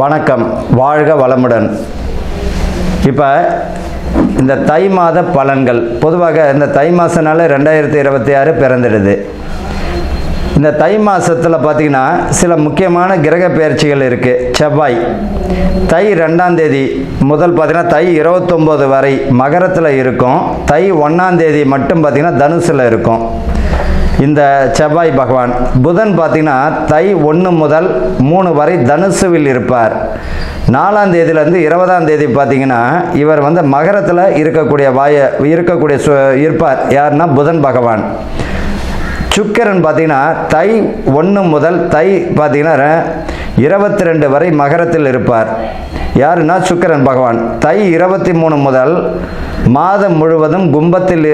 வணக்கம், வாழ்க வளமுடன். இப்போ இந்த தை மாத பலன்கள் பொதுவாக இந்த தை மாதனால 2026 பிறந்துடுது. இந்த தை மாதத்தில் பார்த்திங்கன்னா சில முக்கியமான கிரக பெயர்ச்சிகள் இருக்குது. செவ்வாய் தை 2ஆம் தேதி முதல் பார்த்திங்கன்னா தை 29 வரை மகரத்தில் இருக்கும். தை 1ஆம் தேதி மட்டும் பார்த்திங்கன்னா தனுசில் இருக்கும் இந்த செவ்வாய் பகவான். புதன் பார்த்திங்கன்னா தை 1 முதல் 3 வரை தனுசுவில் இருப்பார். 4ஆம் தேதியிலேருந்து 20ஆம் தேதி பார்த்திங்கன்னா இவர் மகரத்தில் இருப்பார். யாருன்னா புதன் பகவான். சுக்கிரன் பார்த்திங்கன்னா தை 1 முதல் தை பார்த்திங்கன்னா 22 வரை மகரத்தில் இருப்பார். யாருன்னா சுக்கிரன் பகவான். தை 23 முதல் மாதம் முழுவதும் கும்பத்தில்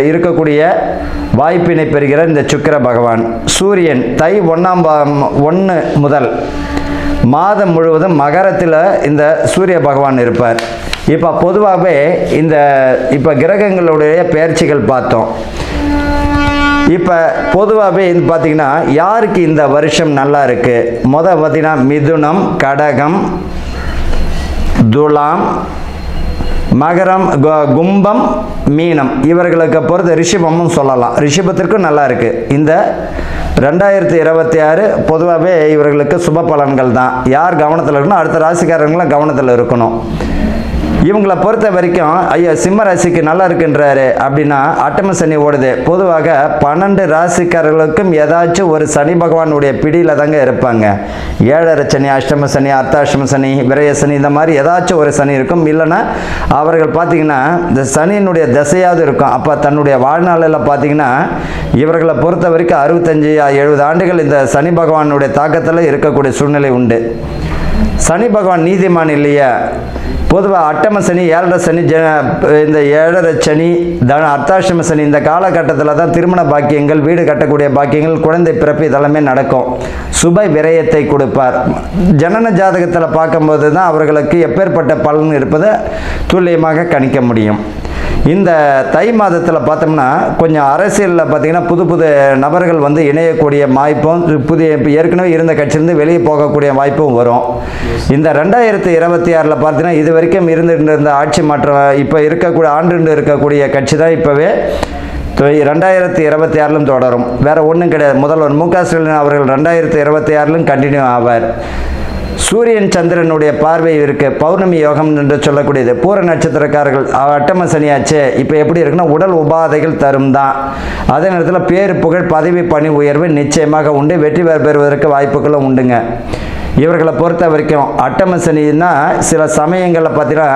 இருக்கக்கூடிய வாய்ப்பினை பெறுகிற இந்த சுக்கிர பகவான். சூரியன் தை 1 முதல் மாதம் முழுவதும் மகரத்தில் இந்த சூரிய பகவான் இருப்பார். இப்போ பொதுவாகவே இப்போ கிரகங்களுடைய பெயர்ச்சிகள் பார்த்தோம். இப்போ பொதுவாகவே பார்த்திங்கன்னா யாருக்கு இந்த வருஷம் நல்லா இருக்குது? பார்த்திங்கன்னா மிதுனம், கடகம், துலாம், மகரம், கும்பம், மீனம் இவர்களுக்கு பொறுத்த ரிஷபமும் சொல்லலாம். ரிஷபத்திற்கும் நல்லா இருக்குது. இந்த 2026 பொதுவாகவே இவர்களுக்கு சுப பலன்கள் தான். யார் கவனத்தில் இருக்கணும்? அடுத்த ராசிக்காரங்களும் கவனத்தில் இருக்கணும். இவங்களை பொறுத்த வரைக்கும் ஐயா சிம்ம ராசிக்கு நல்லா இருக்குன்றாரு அப்படின்னா அட்டம சனி ஓடுது. பொதுவாக 12 ராசிக்காரர்களுக்கும் ஏதாச்சும் ஒரு சனி பகவானுடைய பிடியில் தாங்க இருப்பாங்க. 7.5 சனி, அஷ்டம சனி, அர்த்தாஷ்டம சனி, விரய சனி, இந்த மாதிரி ஏதாச்சும் ஒரு சனி இருக்கும். இல்லைன்னா அவர்கள் பார்த்திங்கன்னா இந்த சனியினுடைய திசையாவது இருக்கும். அப்போ தன்னுடைய வாழ்நாளில் பார்த்திங்கன்னா இவர்களை பொறுத்த வரைக்கும் 65-70 ஆண்டுகள் இந்த சனி பகவானுடைய தாக்கத்தில் இருக்கக்கூடிய சூழ்நிலை உண்டு. சனி பகவான் நீதிமான் இல்லையா? பொதுவாக அட்டம சனி, 7.5 சனி, இந்த 7.5 சனி, அர்த்தாஷ்டம சனி இந்த காலகட்டத்தில் தான் திருமண பாக்கியங்கள், வீடு கட்டக்கூடிய பாக்கியங்கள், குழந்தை பிறப்பு இதெல்லாமே நடக்கும். சுப விரயத்தை கொடுப்பார். ஜனன ஜாதகத்தில் பார்க்கும்போது தான் அவர்களுக்கு எப்பேற்பட்ட பலன் இருப்பதை துல்லியமாக கணிக்க முடியும். இந்த தை மாதத்தில் பார்த்தோம்னா கொஞ்சம் அரசியலில் பார்த்திங்கன்னா புது நபர்கள் இணையக்கூடிய வாய்ப்பும், ஏற்கனவே இருந்த கட்சியிலேருந்து வெளியே போகக்கூடிய வாய்ப்பும் வரும். இந்த 2026 பார்த்தீங்கன்னா இது வரைக்கும் இருந்த ஆட்சி மாற்றம் இப்போ இருக்கக்கூடிய கட்சி தான் இப்போவே 2026 தொடரும். வேறு ஒன்றும் கிடையாது. முதல்வர் மு க ஸ்டாலின் அவர்கள் 2026 கண்டினியூ ஆவார். சூரியன் சந்திரனுடைய பார்வை இருக்கு. பௌர்ணமி யோகம் என்று சொல்லக்கூடியது. பூர நட்சத்திரக்காரர்கள் அட்டம சனியாச்சு. இப்போ எப்படி இருக்குன்னா உடல் உபாதைகள் தரும் தான். அதே நேரத்தில் பேர், புகழ், பதவி, பணி உயர்வு நிச்சயமாக உண்டு. வெற்றி பெறுவதற்கு வாய்ப்புகளும் உண்டுங்க. இவர்களை பொறுத்த வரைக்கும் அட்டம சனின்னா சில சமயங்களில் பார்த்தீங்கன்னா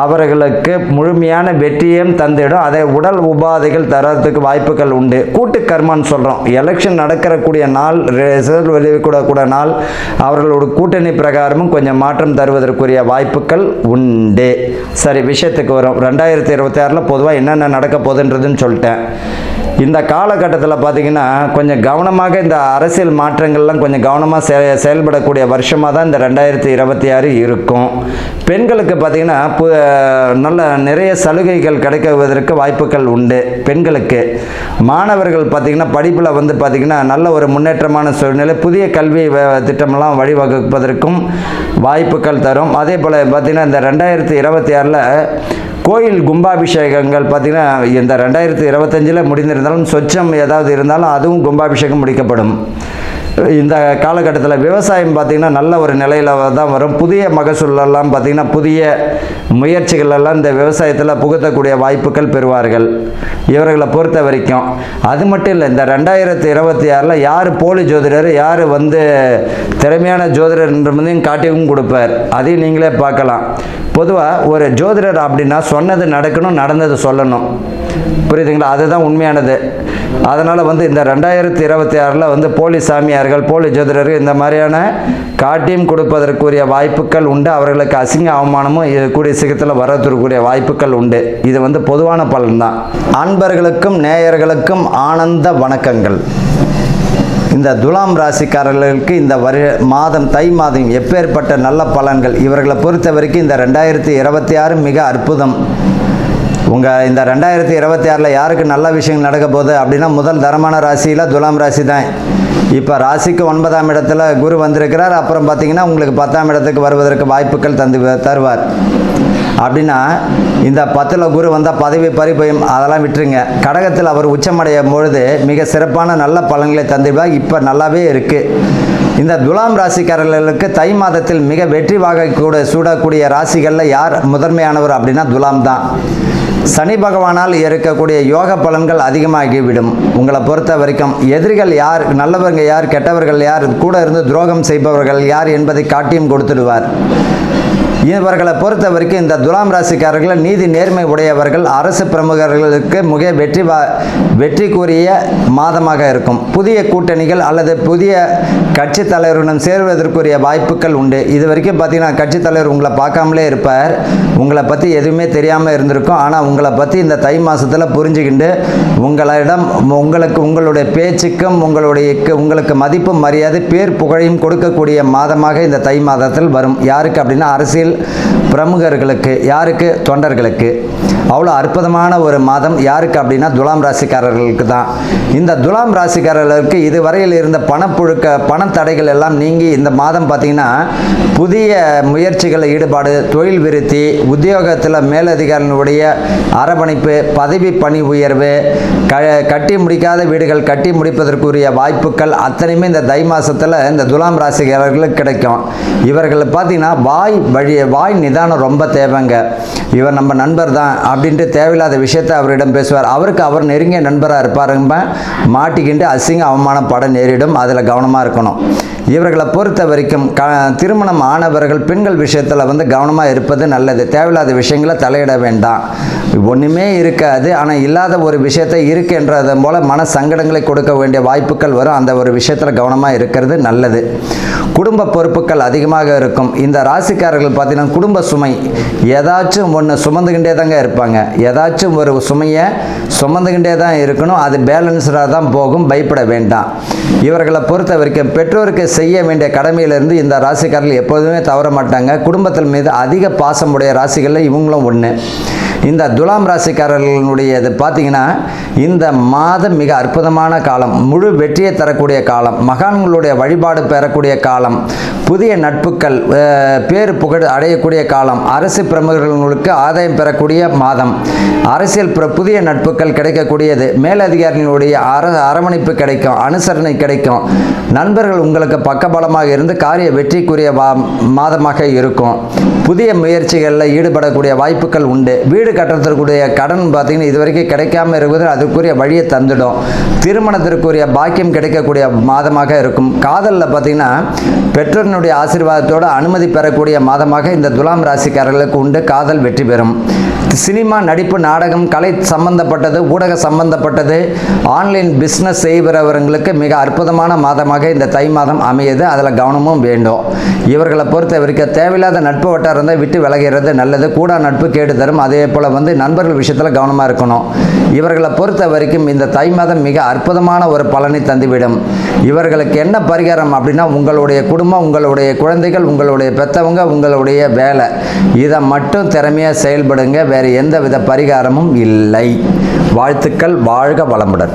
அவர்களுக்கு முழுமையான வெற்றியும் தந்திடும். அதை உடல் உபாதைகள் தரத்துக்கு வாய்ப்புகள் உண்டு. கூட்டு கர்மான்னு சொல்கிறோம். எலெக்ஷன் நடக்கக்கூடிய நாள், ரிசல்ட் வெளியிடக்கூடிய நாள், அவர்களோட கூட்டணி பிரகாரமும் கொஞ்சம் மாற்றம் தருவதற்குரிய வாய்ப்புகள் உண்டு. சரி, விஷயத்துக்கு வரும். 2026 பொதுவாக என்னென்ன நடக்க போகுதுன்றதுன்னு சொல்லிட்டேன். இந்த காலகட்டத்தில் பார்த்திங்கன்னா கொஞ்சம் கவனமாக இந்த அரசியல் மாற்றங்கள்லாம் கொஞ்சம் கவனமாக செயல்படக்கூடிய வருஷமாக தான் இந்த 2026 இருக்கும். பெண்களுக்கு பார்த்திங்கன்னா நல்ல நிறைய சலுகைகள் கிடைக்குவதற்கு வாய்ப்புகள் உண்டு. பெண்களுக்கு, மாணவர்கள் பார்த்திங்கன்னா படிப்பில் பார்த்திங்கன்னா நல்ல ஒரு முன்னேற்றமான சூழ்நிலை, புதிய கல்வி திட்டமெல்லாம் வழிவகுப்பதற்கும் வாய்ப்புகள் தரும். அதே போல் பார்த்திங்கன்னா இந்த 2026 கோயில் கும்பாபிஷேகங்கள் பார்த்திங்கன்னா இந்த 2025 முடிந்திருந்தாலும் சொச்சம் ஏதாவது இருந்தாலும் அதுவும் கும்பாபிஷேகம் முடிக்கப்படும். இந்த காலகட்டத்தில் விவசாயம் பார்த்திங்கன்னா நல்ல ஒரு நிலையில் தான் வரும். புதிய மகசூலெல்லாம் பார்த்திங்கன்னா புதிய முயற்சிகளெல்லாம் இந்த விவசாயத்தில் புகுத்தக்கூடிய வாய்ப்புகள் பெறுவார்கள் இவர்களை பொறுத்த வரைக்கும். அது மட்டும் இல்லை, இந்த 2026 யார் போலி ஜோதிடர், யார் திறமையான ஜோதிடர் என்றதையும் காட்டியும் கொடுப்பார். அதையும் நீங்களே பார்க்கலாம். பொதுவாக ஒரு ஜோதிடர் அப்படின்னா சொன்னது நடக்கணும், நடந்தது சொல்லணும். புரியுதுங்களா? அதுதான் உண்மையானது. அதனால் இந்த 2026 போலி சாமியார்கள், போலி ஜோதிடர்கள் இந்த மாதிரியான காட்டியும் கொடுப்பதற்குரிய வாய்ப்புகள் உண்டு. அவர்களுக்கு அசிங்க அவமானமும் கூடிய சீக்கிரத்தில் வரக்கூடிய வாய்ப்புகள் உண்டு. இது பொதுவான பலன் தான். அன்பர்களுக்கும் நேயர்களுக்கும் ஆனந்த வணக்கங்கள். இந்த துலாம் ராசிக்காரர்களுக்கு இந்த மாதம், தை மாதம் எப்பேற்பட்ட நல்ல பலன்கள் இவர்களை பொறுத்த வரைக்கும் இந்த 2026 மிக அற்புதம். இந்த 2026 யாருக்கு நல்ல விஷயங்கள் நடக்க போகுது அப்படின்னா முதல் தரமான ராசியில் துலாம் ராசி தான். இப்போ ராசிக்கு 9ஆம் இடத்துல குரு வந்திருக்கிறார். அப்புறம் பார்த்தீங்கன்னா உங்களுக்கு 10ஆம் இடத்துக்கு வருவதற்கு வாய்ப்புகள் தருவார். அப்படின்னா இந்த 10ல் குரு வந்தால் பதவி பறிபயம் அதெல்லாம் விட்டுருங்க. கடகத்தில் அவர் உச்சமடையும் பொழுது மிக சிறப்பான நல்ல பலன்களை தந்துடுவார். இப்போ நல்லாவே இருக்குது. இந்த துலாம் ராசிக்காரர்களுக்கு தை மாதத்தில் மிக வெற்றி சூடக்கூடிய ராசிகளில் யார் முதன்மையானவர் அப்படின்னா துலாம் தான். சனி பகவானால் இருக்கக்கூடிய யோக பலன்கள் அதிகமாகிவிடும். உங்களை பொறுத்த வரைக்கும் எதிரிகள் யார், நல்லவங்க யார், கெட்டவர்கள் யார், கூட இருந்து துரோகம் செய்பவர்கள் யார் என்பதை காட்டியும் கொடுத்துடுவார். இவர்களை பொறுத்த வரைக்கும் இந்த துலாம் ராசிக்காரர்கள் நீதி நேர்மை உடையவர்கள். அரசு பிரமுகர்களுக்கு மிக வெற்றிக்குரிய மாதமாக இருக்கும். புதிய கூட்டணிகள் அல்லது புதிய கட்சி தலைவர்களுடன் சேர்வதற்குரிய வாய்ப்புகள் உண்டு. இது வரைக்கும் பார்த்தீங்கன்னா கட்சி தலைவர் உங்களை பார்க்காமலே இருப்பார். உங்களை பற்றி எதுவுமே தெரியாமல் இருந்திருக்கும். ஆனால் உங்களை பற்றி இந்த தை மாதத்தில் புரிஞ்சுக்கிண்டு உங்களுடைய பேச்சுக்கும் உங்களுக்கு மதிப்பும் மரியாதை பேர் புகழையும் கொடுக்கக்கூடிய மாதமாக இந்த தை மாதத்தில் வரும். யாருக்கு அப்படின்னா அரசியல் பிரமுகர்களுக்கு, யாருக்கு, தொண்டர்களுக்கு. அவ்வளோ அற்புதமான ஒரு மாதம். யாருக்கு அப்படின்னா துலாம் ராசிக்காரர்களுக்கு தான். இந்த துலாம் ராசிக்காரர்களுக்கு இதுவரையில் இருந்த பண தடைகள் எல்லாம் நீங்கி இந்த மாதம் பார்த்தீங்கன்னா புதிய முயற்சிகளில் ஈடுபாடு, தொழில் விருத்தி, உத்தியோகத்தில் மேலதிகாரிகளுடைய அரவணைப்பு, பதவி பணி உயர்வு, கட்டி முடிக்காத வீடுகள் கட்டி முடிப்பதற்குரிய வாய்ப்புகள் அத்தனையுமே இந்த தை மாதத்தில் இந்த துலாம் ராசிக்காரர்களுக்கு கிடைக்கும். இவர்கள் பார்த்தீங்கன்னா வாய் நிதானம் ரொம்ப தேவைங்க. இவர் நம்ம நண்பர் தான் அப்படின்ட்டு தேவையில்லாத விஷயத்தை அவரிடம் பேசுவார். அவர் நெருங்கிய நண்பராக இருப்பாருங்க. மாட்டிக்கிட்டு அவமானப்பட நேரிடும். அதில் கவனமாக இருக்கணும். இவர்களை பொறுத்த வரைக்கும் திருமணம் ஆனவர்கள் பெண்கள் விஷயத்தில் கவனமாக இருப்பது நல்லது. தேவையில்லாத விஷயங்களை தலையிட வேண்டாம். ஒன்றுமே இருக்காது, ஆனால் இல்லாத ஒரு விஷயத்தை இருக்குன்றதன் போல் மன சங்கடங்களை கொடுக்க வேண்டிய வாய்ப்புகள் வரும். அந்த ஒரு விஷயத்தில் கவனமாக இருக்கிறது நல்லது. குடும்ப பொறுப்புகள் அதிகமாக இருக்கும். இந்த ராசிக்காரர்கள் பார்த்தீங்கன்னா குடும்ப சுமை ஏதாச்சும் ஒன்று சுமந்துக்கிட்டே தாங்க இருப்பாங்க. ஏதாச்சும் ஒரு சுமையை சுமந்துக்கிட்டே தான் இருக்கணும். அது பேலன்ஸ்டாக தான் போகும். பயப்பட வேண்டாம். இவர்களை பொறுத்த வரைக்கும் பெற்றோருக்கு செய்ய வேண்டிய கடமையிலிருந்து இந்த ராசிக்காரர்கள் எப்போதுமே தவற மாட்டாங்க. குடும்பத்தின் மீது அதிக பாசமுடைய ராசிகளில் இவங்களும் ஒன்று. இந்த துலாம் ராசிக்காரர்களுடையது பார்த்தீங்கன்னா இந்த மாதம் மிக அற்புதமான காலம். முழு வெற்றியை தரக்கூடிய காலம். மகான்களுடைய வழிபாடு பெறக்கூடிய காலம். புதிய நட்புகள், பேர் புகழ் அடையக்கூடிய காலம். அரசு பிரமுகர்களுக்கு ஆதாயம் பெறக்கூடிய மாதம். அரசியல் புதிய நட்புகள் கிடைக்கக்கூடியது. மேலதிகாரிகளுடைய அரவணைப்பு கிடைக்கும். அனுசரணை கிடைக்கும். நண்பர்கள் உங்களுக்கு பக்கபலமாக இருந்து காரிய வெற்றிக்குரிய மாதமாக இருக்கும். புதிய முயற்சிகளில் ஈடுபடக்கூடிய வாய்ப்புகள் உண்டு. வீடு கட்டுறதுக்குரிய கடன் பார்த்தீங்கன்னா இது வரைக்கும் கிடைக்காம இருக்குது. அதுக்குரிய வழியை தந்துடும். திருமணத்திற்குரிய பாக்கியம் கிடைக்கக்கூடிய மாதமாக இருக்கும். காதலில் பார்த்தீங்கன்னா பெற்றோர்களுடைய ஆசீர்வாதத்தோடு அனுமதி பெறக்கூடிய மாதமாக இந்த துலாம் ராசிக்காரர்களுக்கு உண்டு. காதல் வெற்றி பெறும். சினிமா, நடிப்பு, நாடகம், கலை சம்பந்தப்பட்டது, ஊடக சம்பந்தப்பட்டது, ஆன்லைன் பிஸ்னஸ் செய்கிறவர்களுக்கு மிக அற்புதமான மாதமாக இந்த தை மாதம் அமையுது. அதில் கவனமும் வேண்டும். இவர்களை பொறுத்த வரைக்கும் தேவையில்லாத நட்பு வட்டாரம் விட்டு விலகிறது நல்லது. கூடா நட்பு கேடு தரும். அதே போல் நண்பர்கள் விஷயத்தில் கவனமாக இருக்கணும். இவர்களை பொறுத்த வரைக்கும் இந்த தை மாதம் மிக அற்புதமான ஒரு பலனை தந்துவிடும். இவர்களுக்கு என்ன பரிகாரம் அப்படின்னா உங்களுடைய குடும்பம், உங்களுடைய குழந்தைகள், உங்களுடைய பெற்றவங்க, உங்களுடைய வேலை, இதை மட்டும் திறமையாக செயல்படுங்க. வேறு எந்த வித பரிகாரமும் இல்லை. வாழ்த்துக்கள். வாழ்க வளமுடன்.